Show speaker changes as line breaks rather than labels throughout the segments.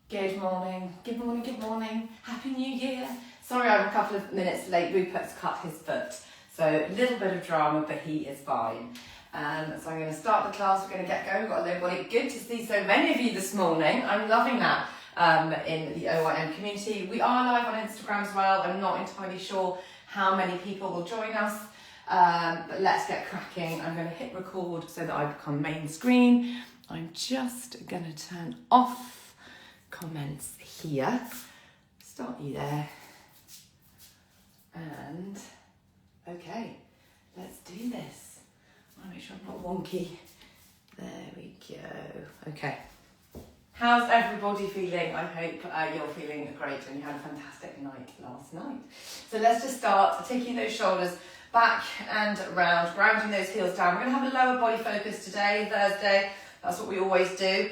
Good morning, good morning, good morning. Happy New Year. Sorry I'm a couple of minutes late. Rupert's cut his foot. So a little bit of drama, but he is fine. So I'm going to start the class. We're going to get going. We've got a low body. Good to see so many of you this morning. I'm loving that in the OYM community. We are live on Instagram as well. I'm not entirely sure how many people will join us. But let's get cracking. I'm going to hit record so that I become main screen. I'm just going to turn off comments here. Start you there. And okay, let's do this. I'll make sure I'm not wonky. There we go. Okay. How's everybody feeling? I hope you're feeling great and you had a fantastic night last night. So let's just start taking those shoulders back and round, grounding those heels down. We're going to have a lower body focus today, Thursday. That's what we always do.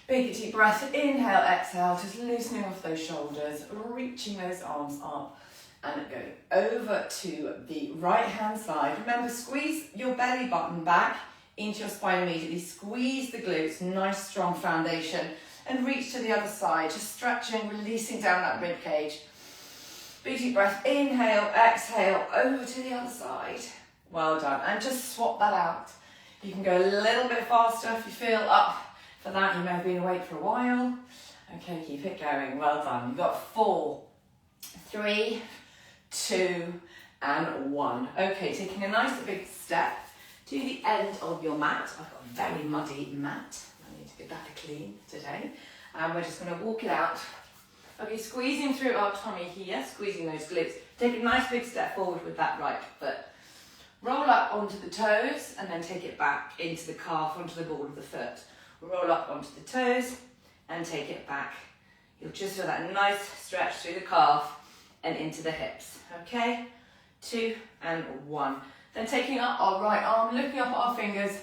Big deep breath, inhale, exhale, just loosening off those shoulders, reaching those arms up and going over to the right hand side. Remember, squeeze your belly button back into your spine immediately, squeeze the glutes, nice strong foundation, and reach to the other side, just stretching, releasing down that rib cage. Big deep breath, inhale, exhale, over to the other side. Well done, and just swap that out. You can go a little bit faster if you feel up. For that, you may have been awake for a while. Okay, keep it going. Well done. You've got 4, 3, 2, and 1. Okay, taking a nice big step to the end of your mat. I've got a very muddy mat. I need to get that clean today. And we're just going to walk it out. Okay, squeezing through our tummy here, squeezing those glutes. Take a nice big step forward with that right foot. Roll up onto the toes and then take it back into the calf, onto the ball of the foot. Roll up onto the toes and take it back. You'll just feel that nice stretch through the calf and into the hips. Okay, 2 and 1. Then taking up our right arm, looking up at our fingers,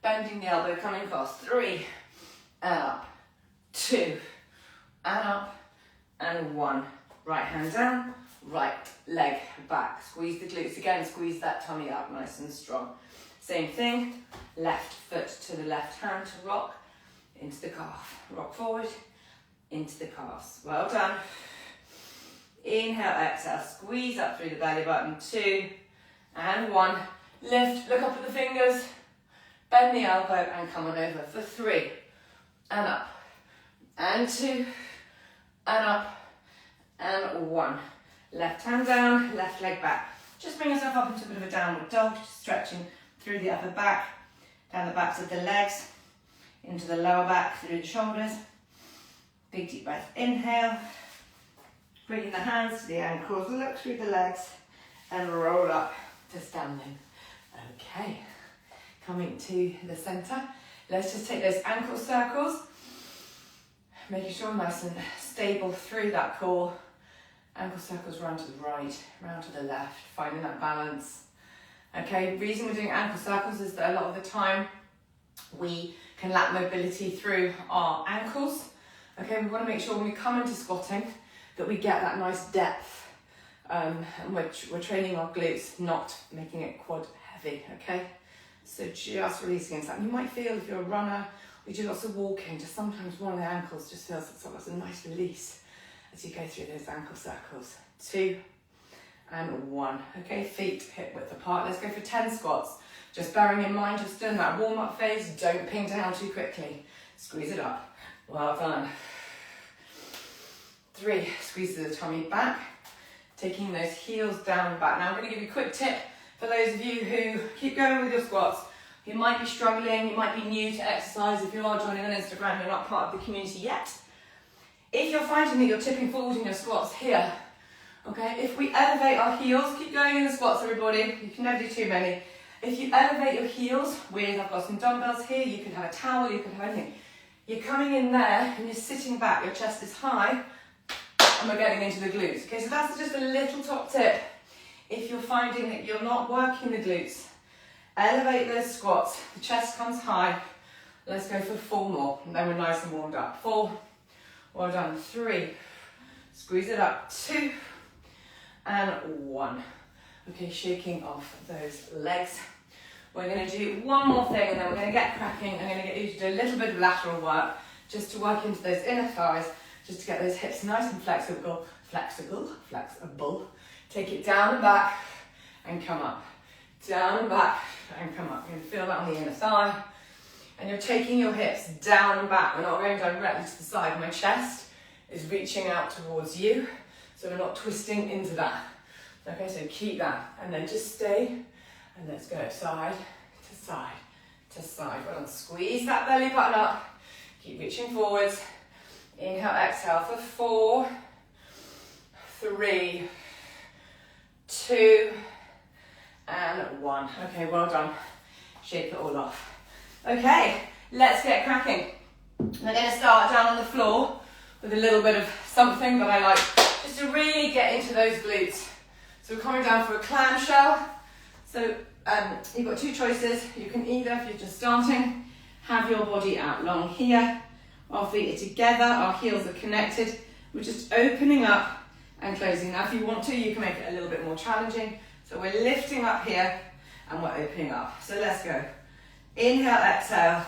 bending the elbow, coming across. 3 and up, 2 and up, and 1. Right hand down, right leg back. Squeeze the glutes again, squeeze that tummy up nice and strong. Same thing, left foot to the left hand to rock, into the calf. Rock forward, into the calves. Well done. Inhale, exhale, squeeze up through the belly button. 2 and 1. Lift, look up at the fingers, bend the elbow and come on over for 3 and up, and 2 and up, and 1. Left hand down, left leg back. Just bring yourself up into a bit of a downward dog, just stretching through the upper back, down the backs of the legs, into the lower back, through the shoulders. Big deep breath, inhale. Bringing the hands to the ankles, look through the legs, and roll up to standing. Okay, coming to the centre. Let's just take those ankle circles, making sure nice and stable through that core. Ankle circles round to the right, round to the left, finding that balance. Okay, the reason we're doing ankle circles is that a lot of the time we can lack mobility through our ankles. Okay, we want to make sure when we come into squatting that we get that nice depth, and we're training our glutes, not making it quad heavy, okay? So just releasing into that. You might feel if you're a runner, we do lots of walking, just sometimes one of the ankles just feels like a nice release as you go through those ankle circles. 2 and 1. Okay, feet hip width apart. Let's go for 10 squats. Just bearing in mind you're still in that warm-up phase. Don't ping down too quickly. Squeeze it up. Well done. 3, squeeze the tummy back. Taking those heels down and back. Now I'm going to give you a quick tip for those of you who keep going with your squats. You might be struggling, you might be new to exercise. If you are joining on Instagram, you're not part of the community yet. If you're finding that you're tipping forward in your squats here, okay, if we elevate our heels, keep going in the squats everybody, you can never do too many. If you elevate your heels with, I've got some dumbbells here, you could have a towel, you could have anything. You're coming in there and you're sitting back, your chest is high, and we're getting into the glutes. Okay, so that's just a little top tip. If you're finding that you're not working the glutes, elevate those squats, the chest comes high. Let's go for 4 more, and then we're nice and warmed up. 4, well done, 3, squeeze it up, 2, and 1. Okay, shaking off those legs. We're going to do one more thing and then we're going to get cracking. I'm going to get you to do a little bit of lateral work. just to work into those inner thighs, just to get those hips nice and flexible. Take it down and back and come up. Down and back and come up. You're going to feel that on the inner thigh. And you're taking your hips down and back. We're not going directly to the side. My chest is reaching out towards you, so we're not twisting into that. Okay, so keep that. And then just stay. And let's go side to side to side. Well done. Squeeze that belly button up. Keep reaching forwards. Inhale, exhale for 4, 3, 2, and 1. Okay, well done. Shake it all off. Okay, let's get cracking. We're going to start down on the floor with a little bit of something that I like, just to really get into those glutes. So we're coming down for a clamshell. So you've got 2 choices. You can either, if you're just starting, have your body out long here. Our feet are together, our heels are connected. We're just opening up and closing. Now, if you want to, you can make it a little bit more challenging. So we're lifting up here and we're opening up. So let's go. Inhale, exhale.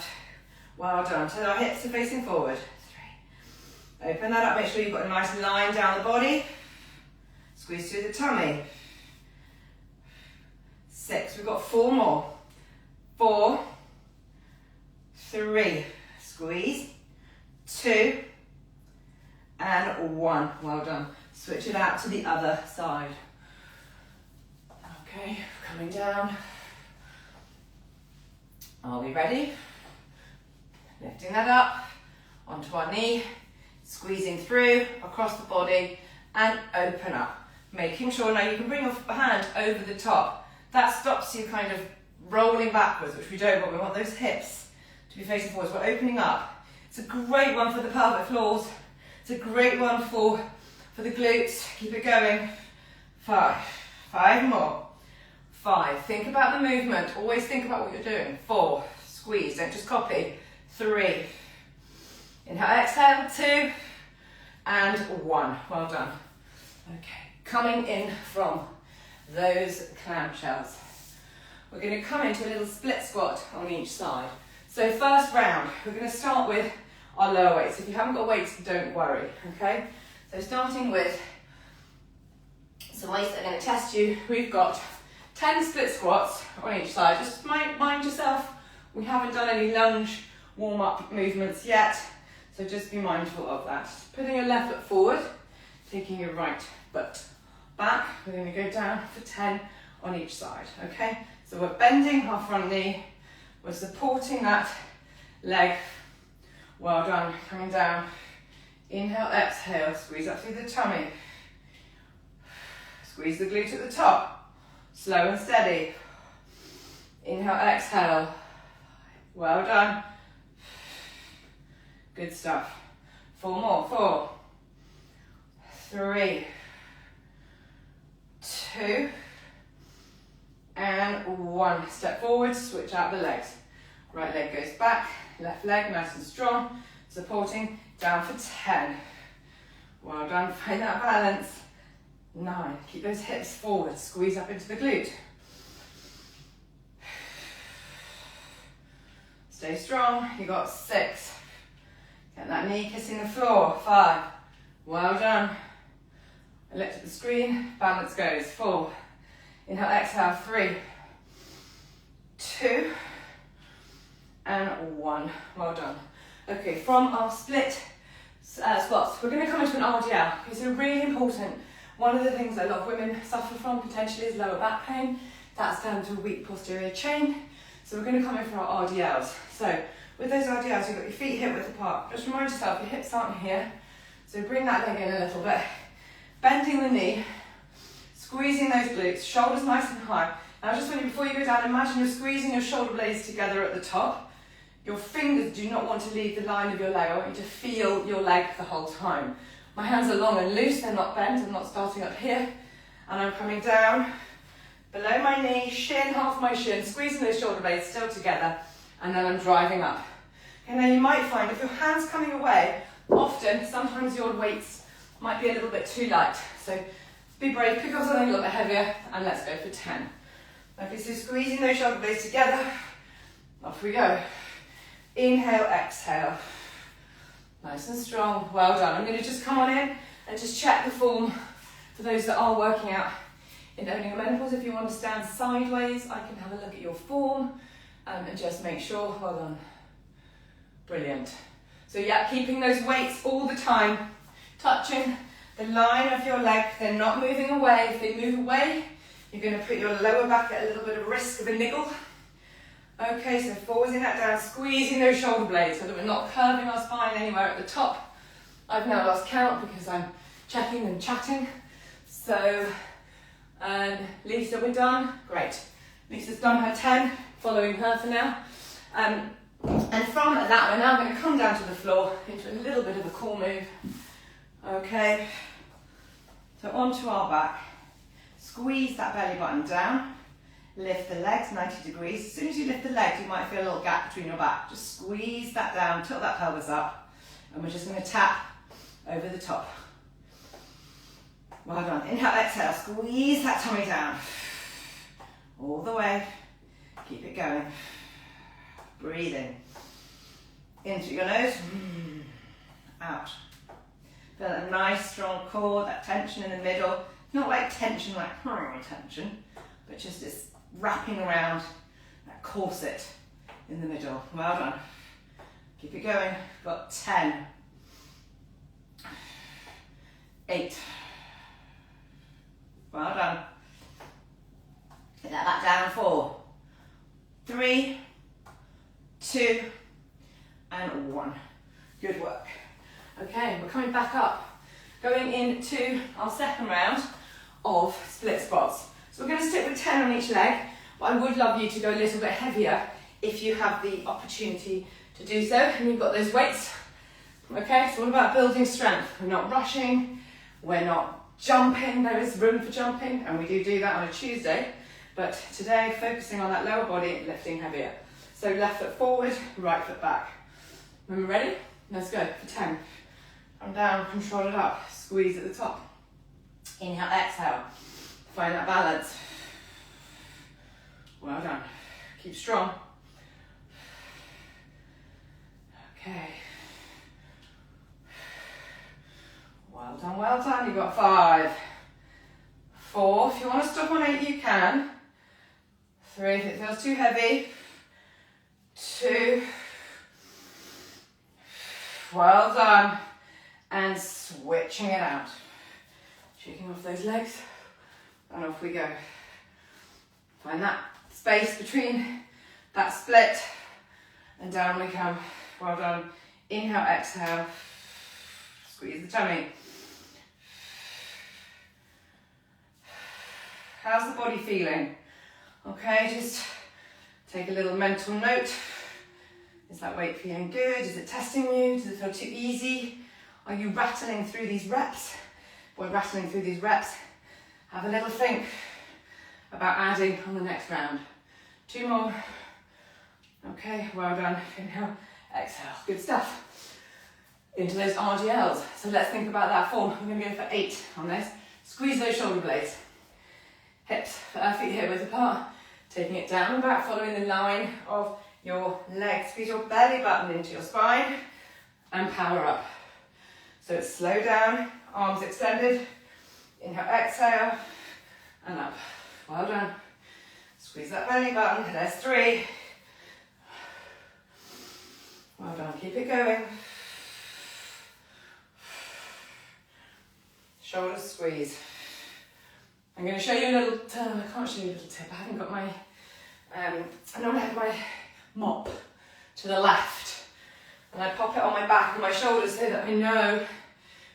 Well done. So our hips are facing forward. 3. Open that up. Make sure you've got a nice line down the body. Squeeze through the tummy. 6. We've got 4 more. 4, 3. Squeeze. 2 and 1. Well done. Switch it out to the other side. Okay, coming down. Are we ready? Lifting that up onto our knee, squeezing through across the body and open up. Making sure now you can bring your hand over the top. That stops you kind of rolling backwards, which we don't want. We want those hips to be facing forwards. We're opening up. It's a great one for the pelvic floors. It's a great one for the glutes. Keep it going. 5. 5 more. 5. Think about the movement. Always think about what you're doing. 4. Squeeze. Don't just copy. 3. Inhale, exhale. 2 and 1. Well done. Okay. Coming in from those clamshells. We're going to come into a little split squat on each side. So first round, we're going to start with our lower weights. If you haven't got weights, don't worry, okay? So starting with some weights that are going to test you. We've got 10 split squats on each side. Just mind yourself, we haven't done any lunge warm-up movements yet, so just be mindful of that. Putting your left foot forward, taking your right foot back. We're going to go down for 10 on each side, okay? So we're bending our front knee, we're supporting that leg. Well done, coming down. Inhale, exhale, squeeze up through the tummy. Squeeze the glute at the top. Slow and steady. Inhale, exhale. Well done. Good stuff. 4 more. 4, 3, 2, and 1. Step forward, switch out the legs. Right leg goes back, left leg nice and strong, supporting, down for 10. Well done, find that balance. 9, keep those hips forward, squeeze up into the glute. Stay strong, you got 6. Get that knee kissing the floor. 5, well done. I looked at the screen, balance goes. 4, inhale, exhale, 3, 2, and 1. Well done. Okay, from our split squats, we're going to come into an RDL. It's really important. One of the things a lot of women suffer from potentially is lower back pain. That's down to a weak posterior chain. So we're going to come in for our RDLs. So with those RDLs, you've got your feet hip width apart. Just remind yourself your hips aren't here. So bring that leg in a little bit. Bending the knee, squeezing those glutes, shoulders nice and high. Now just before you go down, imagine you're squeezing your shoulder blades together at the top. Your fingers do not want to leave the line of your leg. I want you to feel your leg the whole time. My hands are long and loose, they're not bent. I'm not starting up here. And I'm coming down below my knee, shin, half my shin, squeezing those shoulder blades still together. And then I'm driving up. And then you might find if your hand's coming away, often, sometimes your weights might be a little bit too light. So be brave, pick up something a little bit heavier, and let's go for 10. Okay, so squeezing those shoulder blades together. Off we go. Inhale, exhale. Nice and strong, well done. I'm going to just come on in and just check the form for those that are working out in owning a menopause. If you want to stand sideways, I can have a look at your form and just make sure, well done. Brilliant. So yeah, keeping those weights all the time, touching the line of your leg, they're not moving away. If they move away, you're going to put your lower back at a little bit of risk of a niggle. Okay, so forwarding that down, squeezing those shoulder blades so that we're not curving our spine anywhere at the top. I've now lost count because I'm checking and chatting. So, Lisa, we're done? Great. Lisa's done her 10, following her for now. And from that, we're now going to come down to the floor into a little bit of a core move. Okay, so onto our back. Squeeze that belly button down. Lift the legs 90 degrees. As soon as you lift the legs, you might feel a little gap between your back. Just squeeze that down, tilt that pelvis up, and we're just going to tap over the top. Well done. Inhale, exhale, squeeze that tummy down. All the way. Keep it going. Breathing. In through your nose. Out. Feel that nice, strong core, that tension in the middle. Not like tension, like tension, but just this wrapping around that corset in the middle. Well done. Keep it going. Got 10. 8. Well done. Get that back down. 4, 3, 2, and 1. Good work. Okay, we're coming back up. Going into our second round of split squats. So we're going to stick with 10 on each leg, but I would love you to go a little bit heavier if you have the opportunity to do so, and you've got those weights. Okay, so what about building strength? We're not rushing, we're not jumping, there is room for jumping, and we do that on a Tuesday, but today focusing on that lower body, lifting heavier. So left foot forward, right foot back. When we're ready, let's go for 10. Come down, control it up, squeeze at the top. Inhale, exhale. Find that balance. Well done. Keep strong. Okay. Well done, well done. You've got 5, 4. If you want to stop on 8, you can. 3, if it feels too heavy. 2. Well done. And switching it out. Shaking off those legs. And off we go. Find that space between that split and down we come. Well done. Inhale, exhale. Squeeze the tummy. How's the body feeling? Okay, just take a little mental note. Is that weight feeling good? Is it testing you? Does it feel too easy? Are you rattling through these reps? We're rattling through these reps. Have a little think about adding on the next round. 2 more. Okay, well done. Inhale, exhale. Good stuff. Into those RDLs. So let's think about that form. I'm going to go for 8 on this. Squeeze those shoulder blades. Hips, feet hip width apart. Taking it down and back, following the line of your legs. Squeeze your belly button into your spine and power up. So it's slow down, arms extended. Inhale, exhale, and up. Well done. Squeeze that belly button. There's 3. Well done. Keep it going. Shoulders squeeze. I'm going to show you a little, I can't show you a little tip. I haven't got my, I normally have my mop to the left. And I pop it on my back and my shoulders so that I know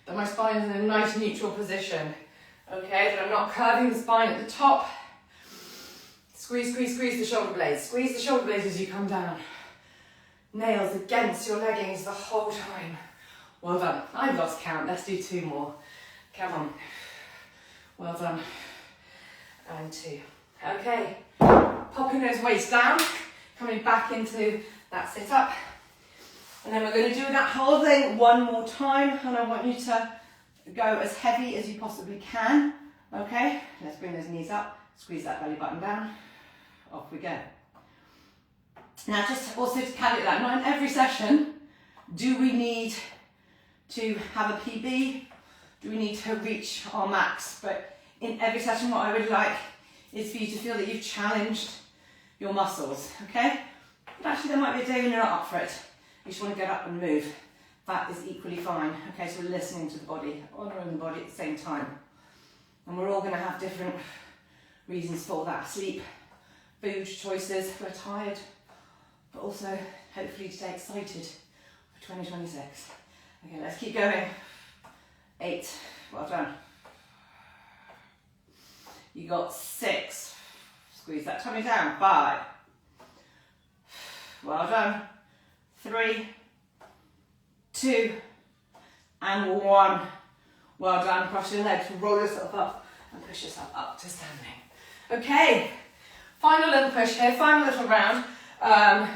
that my spine is in a nice neutral position. Okay, that I'm not curving the spine at the top. Squeeze, squeeze, squeeze the shoulder blades. Squeeze the shoulder blades as you come down. Nails against your leggings the whole time. Well done. I've lost count. Let's do 2 more. Come on. Well done. And 2. Okay. Popping those weights down. Coming back into that sit up. And then we're going to do that whole thing 1 more time. And I want you to go as heavy as you possibly can. Okay. Let's bring those knees up. Squeeze that belly button down. Off we go. Now just also to caveat that, not in every session do we need to have a PB? Do we need to reach our max? But in every session, what I would like is for you to feel that you've challenged your muscles, okay? But actually, there might be a day when you're not up for it. You just want to get up and move. That is equally fine. Okay, so we're listening to the body, honouring the body at the same time. And we're all going to have different reasons for that. Sleep, food choices, we're tired, but also hopefully today excited for 2026. Okay, let's keep going. 8, well done. You got 6, squeeze that tummy down. 5, well done. 3, 2, and 1. Well done. Cross your legs, roll yourself up and push yourself up to standing. Okay, final little push here, final little round.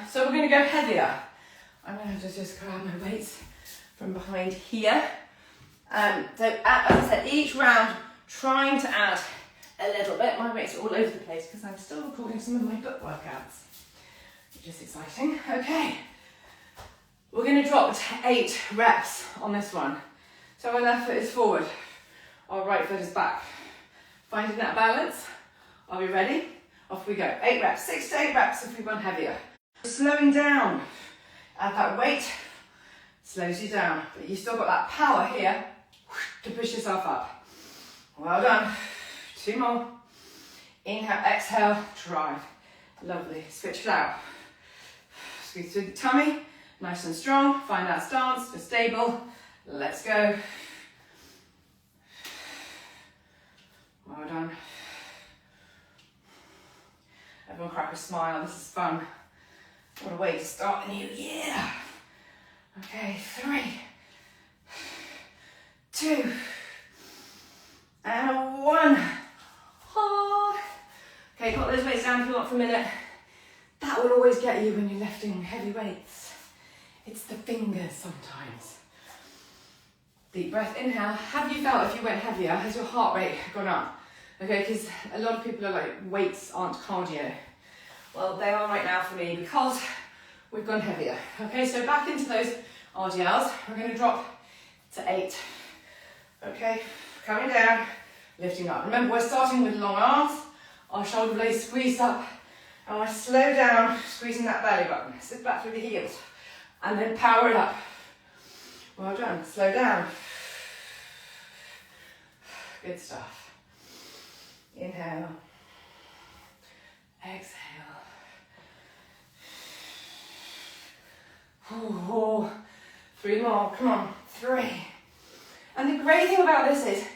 So we're going to go heavier. I'm going to have to just grab my weights from behind here. So as I said, each round trying to add a little bit. My weights are all over the place because I'm still recording some of my book workouts, which is exciting. Okay, we're going to drop to 8 reps on this one. So our left foot is forward, our right foot is back. Finding that balance. Are we ready? Off we go. 8 reps, 6 to 8 reps if we run heavier. Slowing down. Add that weight, slows you down. But you've still got that power here to push yourself up. Well done. 2 more. Inhale, exhale, drive. Lovely. Switch it out. Squeeze through the tummy, nice and strong. Find that stance, just stable. Let's go. Well done. Everyone crack a smile, this is fun. What a way to start a new year. Okay, 3, 2, and 1. Oh. Okay, put those weights down if you want for a minute. That will always get you when you're lifting heavy weights. It's the fingers sometimes. Deep breath, inhale. Have you felt if you went heavier, has your heart rate gone up? Okay, because a lot of people are like, weights aren't cardio. Well, they are right now for me because we've gone heavier. Okay, so back into those RDLs. We're going to drop to 8. Okay, coming down, lifting up. Remember, we're starting with long arms, our shoulder blades squeezed up, and we're slow down, squeezing that belly button. Sit back through the heels, and then power it up. Well done, slow down. Good stuff. Inhale. Exhale. Ooh, 3 more, come on, 3. And the great thing about this is,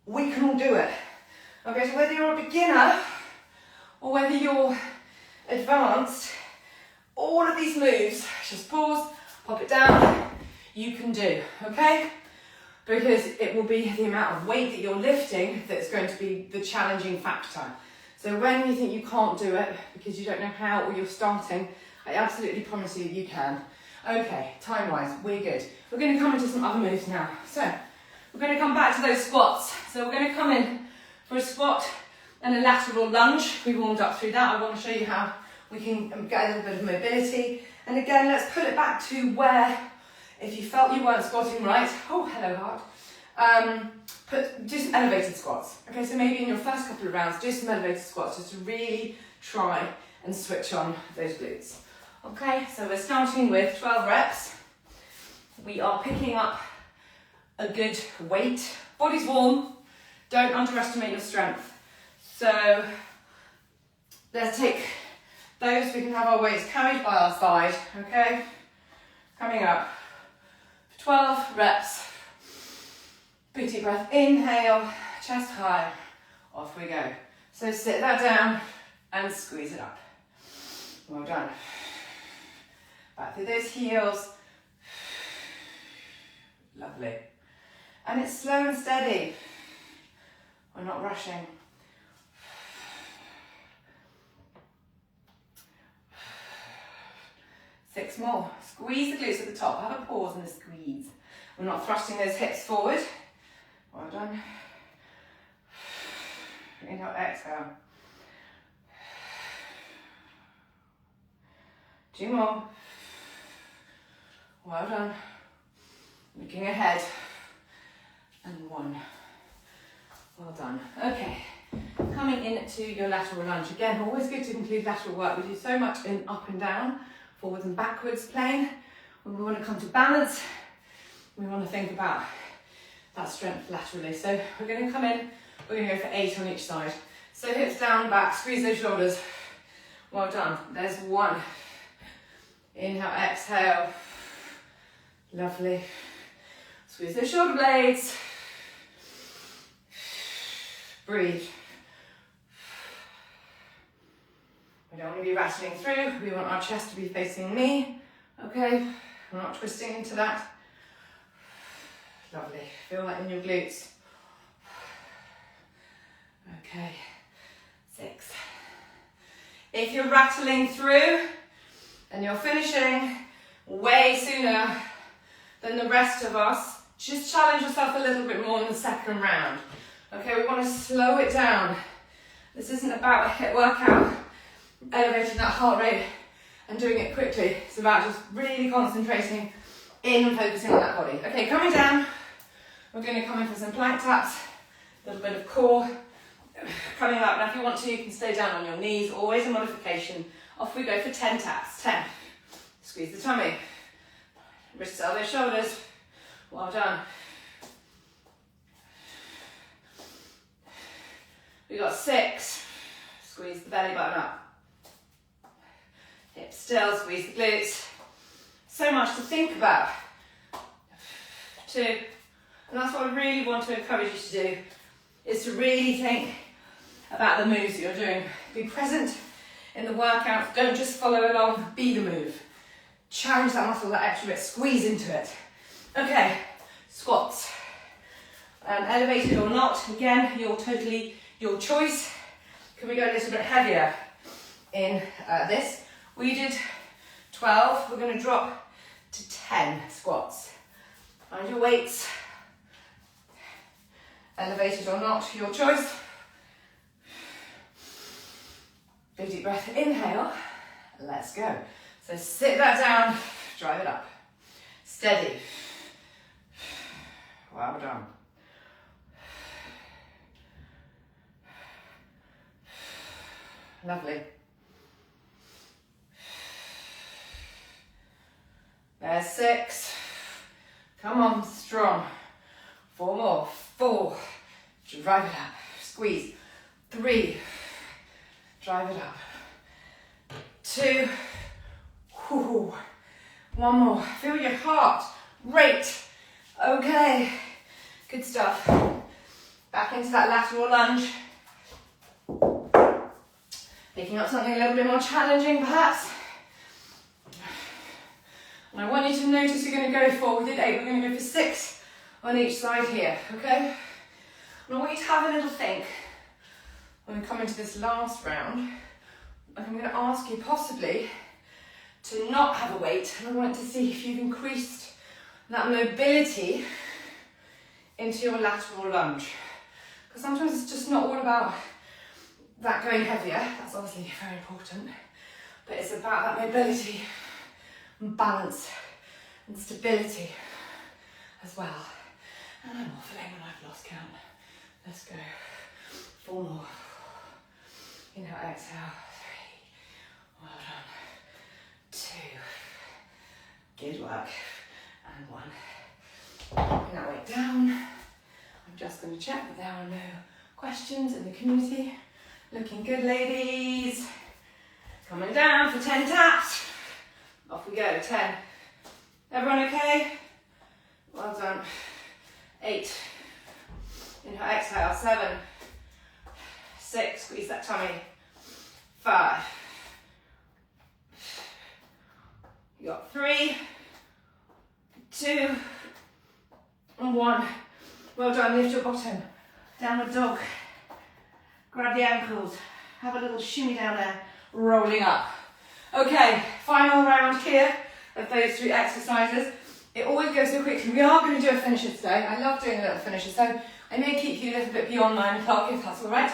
we can all do it. Okay, so whether you're a beginner, or whether you're advanced, all of these moves, just pause, pop it down, you can do, okay? Because it will be the amount of weight that you're lifting that's going to be the challenging factor. So when you think you can't do it because you don't know how or you're starting, I absolutely promise you you can. Okay, time-wise, we're good. We're going to come into some other moves now. So we're going to come back to those squats. So we're going to come in for a squat and a lateral lunge. We warmed up through that. I want to show you how we can get a little bit of mobility. And again, let's pull it back to where, if you felt you weren't squatting right, oh, hello heart, do some elevated squats. Okay, so maybe in your first couple of rounds, do some elevated squats just to really try and switch on those glutes. Okay, so we're starting with 12 reps. We are picking up a good weight. Body's warm, don't underestimate your strength. So let's take those, we can have our weights carried by our side, okay? Coming up, 12 reps. Big deep breath, inhale, chest high, off we go. So sit that down and squeeze it up. Well done. Back through those heels. Lovely. And it's slow and steady. We're not rushing. Six more. Squeeze the glutes at the top. Have a pause and a squeeze. We're not thrusting those hips forward. Well done. Inhale, exhale. 2 more. Well done. Looking ahead. And 1. Well done. Okay. Coming into your lateral lunge. Again, always good to include lateral work. We do so much in up and down, forwards and backwards plane. When we want to come to balance, we want to think about that strength laterally. So we're going to come in, we're going to go for 8 on each side. So hips down, back, squeeze those shoulders. Well done. There's 1. Inhale, exhale. Lovely. Squeeze those shoulder blades. Breathe. We don't want to be rattling through. We want our chest to be facing me. Okay, we're not twisting into that. Lovely. Feel that in your glutes. Okay, 6. If you're rattling through and you're finishing way sooner than the rest of us, just challenge yourself a little bit more in the second round. Okay, we want to slow it down. This isn't about a HIIT workout, elevating that heart rate and doing it quickly. It's about just really concentrating in and focusing on that body. Okay, coming down, we're going to come in for some plank taps, a little bit of core, coming up. Now if you want to, you can stay down on your knees, always a modification. Off we go for 10 taps, 10. Squeeze the tummy, wrists, elbows, shoulders. Well done. We got 6. Squeeze the belly button up. Hips still, squeeze the glutes. So much to think about. 2. And that's what I really want to encourage you to do, is to really think about the moves that you're doing. Be present in the workout. Don't just follow along, be the move. Challenge that muscle that extra bit, squeeze into it. Okay, squats. Elevated or not, again, your choice. Can we go a little bit heavier in this? We did 12, we're going to drop to 10 squats. Find your weights. Elevated or not, your choice. Big deep breath, inhale, let's go. So sit that down, drive it up. Steady. Well done. Lovely. There's 6. Come on, strong. 4 more. 4. Drive it up. Squeeze. 3. Drive it up. 2. Whew. 1 more. Feel your heart rate. Okay. Good stuff. Back into that lateral lunge. Picking up something a little bit more challenging, perhaps. And I want you to notice you're going to go for, we did 8, we're going to go for 6 on each side here, okay? And I want you to have a little think when we come into this last round. And I'm going to ask you possibly to not have a weight, and I want to see if you've increased that mobility into your lateral lunge. Because sometimes it's just not all about that going heavier, that's obviously very important, but it's about that mobility and balance and stability as well. And I'm waffling when I've lost count. Let's go. 4 more. Inhale, exhale. 3. Well done. 2. Good work. And 1. Bring that weight down. I'm just going to check that there are no questions in the community. Looking good, ladies. Coming down for 10 taps. Off we go, 10. Everyone okay? Well done. 8. Inhale, exhale, 7. 6, squeeze that tummy. 5. You got 3, 2, and 1. Well done, lift your bottom. Downward dog. Grab the ankles, have a little shimmy down there, rolling up. Okay, final round here of those 3 exercises. It always goes so quickly. We are going to do a finisher today. I love doing a little finisher, so I may keep you a little bit beyond 9 o'clock if that's all right.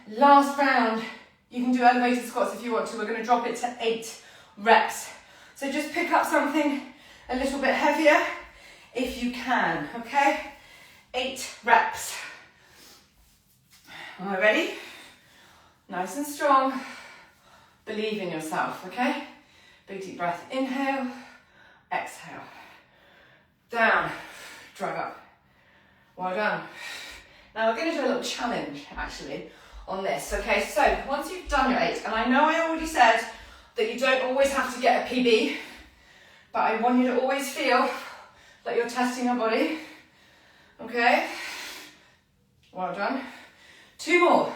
Last round, you can do elevated squats if you want to. We're going to drop it to 8 reps. So just pick up something a little bit heavier if you can, okay? 8 reps. All right, ready? Nice and strong. Believe in yourself, okay? Big deep breath, inhale, exhale. Down, drag up. Well done. Now we're going to do a little challenge, actually, on this, okay? So once you've done your 8, and I know I already said that you don't always have to get a PB, but I want you to always feel that you're testing your body, okay? Well done. 2 more.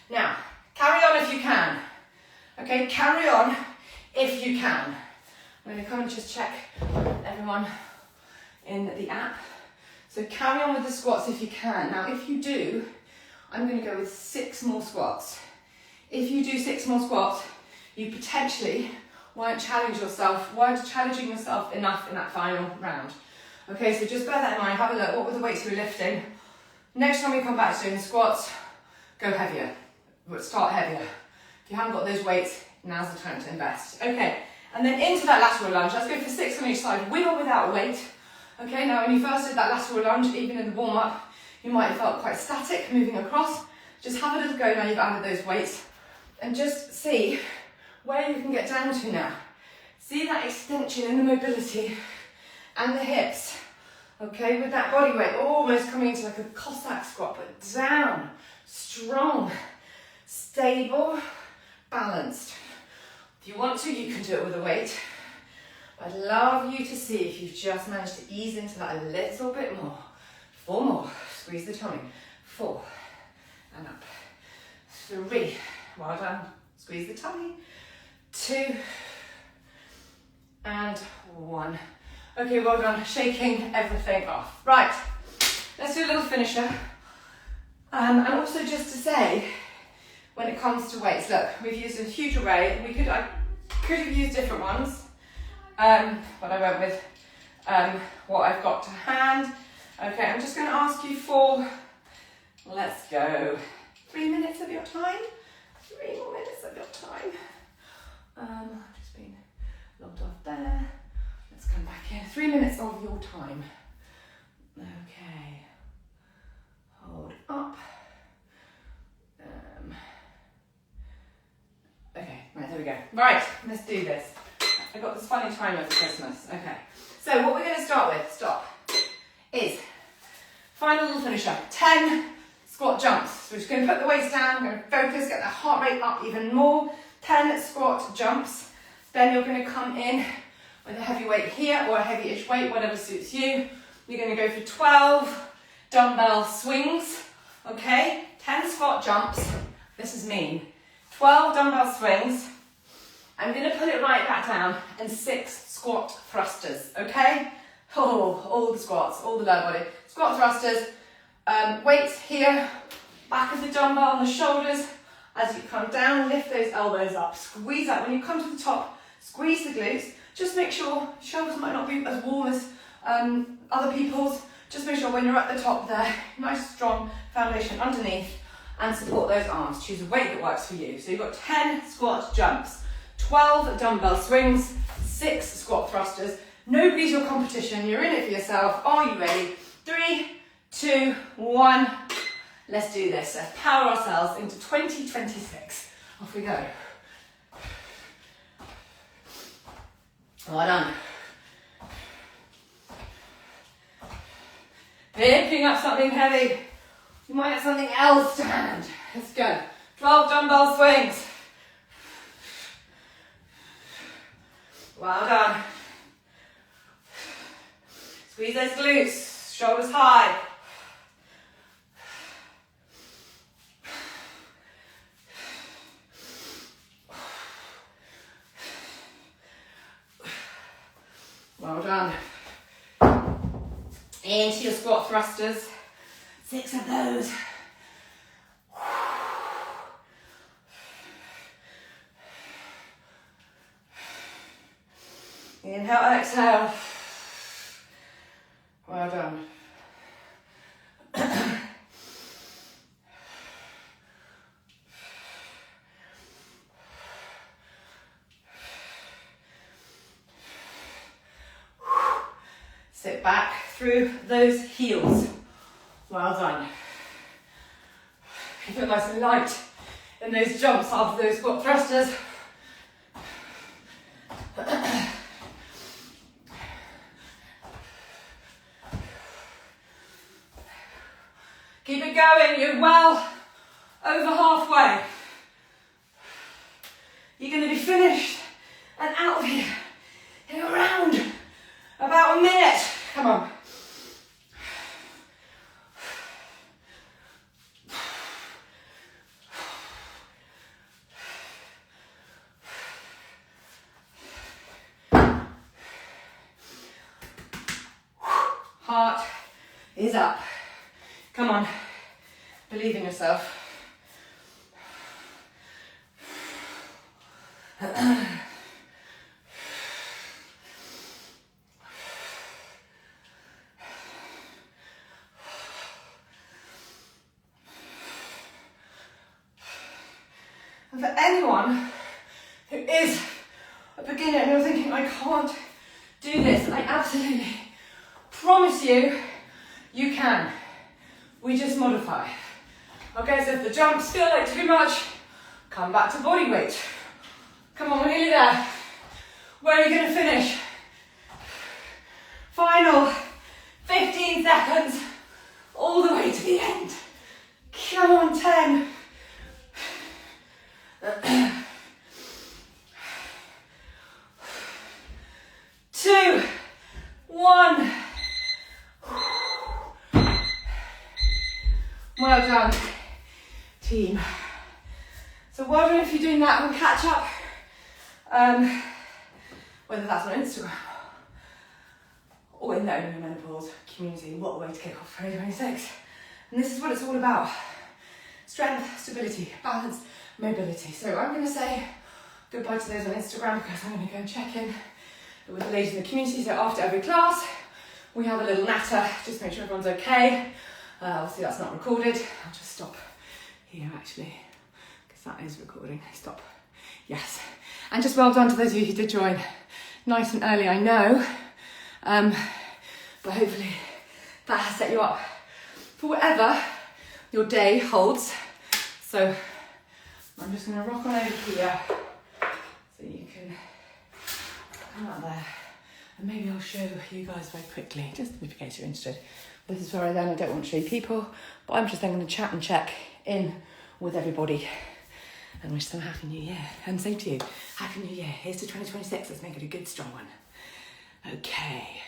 Now, carry on if you can, okay? Carry on if you can. I'm going to come and just check everyone in the app. So carry on with the squats if you can. Now, if you do, I'm going to go with 6 more squats. If you do 6 more squats, you potentially weren't challenging yourself enough in that final round. Okay, so just bear that in mind. Have a look. What were the weights you were lifting? Next time we come back to doing squats, go heavier. Start heavier. If you haven't got those weights, now's the time to invest. Okay, and then into that lateral lunge. Let's go for 6 on each side, with or without a weight. Okay, now when you first did that lateral lunge, even in the warm-up, you might have felt quite static moving across. Just have a little go now you've added those weights, and just see where you can get down to now. See that extension in the mobility and the hips. Okay, with that body weight almost coming into like a Cossack squat, but down, strong, stable, balanced. If you want to, you can do it with a weight. I'd love you to see if you've just managed to ease into that a little bit more. 4 more, squeeze the tummy. 4, and up. 3, well done, squeeze the tummy. 2, and 1. Okay, well done, shaking everything off. Right, let's do a little finisher. And also just to say, when it comes to weights, look, we've used a huge array. I could have used different ones, but I went with what I've got to hand. Okay, I'm just going to ask you for, let's go, 3 minutes of your time. 3 more minutes of your time. I've just been logged off there. Let's come back in. 3 minutes of your time. Okay. Hold up. Okay, right, there we go. Right, let's do this. I got this funny timer for Christmas. Okay. So what we're going to start with, is final little finisher. 10 squat jumps. So we're just going to put the weights down, we're going to focus, get the heart rate up even more. 10 squat jumps. Then you're going to come in with a heavy weight here or a heavy-ish weight, whatever suits you. You're going to go for 12 dumbbell swings, okay? 10 squat jumps. This is mean. 12 dumbbell swings. I'm going to put it right back down, and 6 squat thrusters, okay? Oh, all the squats, all the lower body. Squat thrusters, weights here, back of the dumbbell on the shoulders. As you come down, lift those elbows up, squeeze out. When you come to the top, squeeze the glutes. Just make sure, shoulders might not be as warm as other people's. Just make sure when you're at the top there, nice strong foundation underneath, and support those arms. Choose a weight that works for you. So you've got 10 squat jumps, 12 dumbbell swings, 6 squat thrusters. Nobody's your competition. You're in it for yourself. Are you ready? 3, 2, 1. Let's do this. Let's power ourselves into 2026. Off we go. Well done. Picking up something heavy. You might have something else to hand. Let's go. 12 dumbbell swings. Well done. Squeeze those glutes. Shoulders high. Well done. Into your squat thrusters. 6 of those. Inhale, exhale. Well done. back through those heels. Well done. Keep it nice and light in those jumps after those squat thrusters. Keep it going, you're well over halfway. You're going to be finished and out of here in around about a minute. Come on. Heart is up. Come on. Believe in yourself. And for anyone who is a beginner and you're thinking, I can't do this, I absolutely promise you, you can. We just modify. Okay, so if the jumps feel like too much, come back to body weight. Come on, we're nearly there. Where are you going to finish? Final 15 seconds, all the way to the end. Come on, 10. 2, 1. Well done, team. So well done if you're doing that. We'll catch up. Whether that's on Instagram or in the Only Menopause community. What a way to kick off 2026. And this is what it's all about. Strength, stability, balance, mobility. So I'm going to say goodbye to those on Instagram because I'm going to go and check in with the ladies in the community. So after every class, we have a little natter, just make sure everyone's okay. Obviously that's not recorded. I'll just stop here actually, because that is recording. Stop. Yes. And just well done to those of you who did join nice and early, I know. But hopefully that has set you up for whatever your day holds. So I'm just going to rock on over here so you can come out there. And maybe I'll show you guys very quickly, just in case you're interested. This is where I don't want to show you people, but I'm just then going to chat and check in with everybody and wish them a Happy New Year. And same to you, Happy New Year. Here's to 2026. Let's make it a good, strong one. Okay.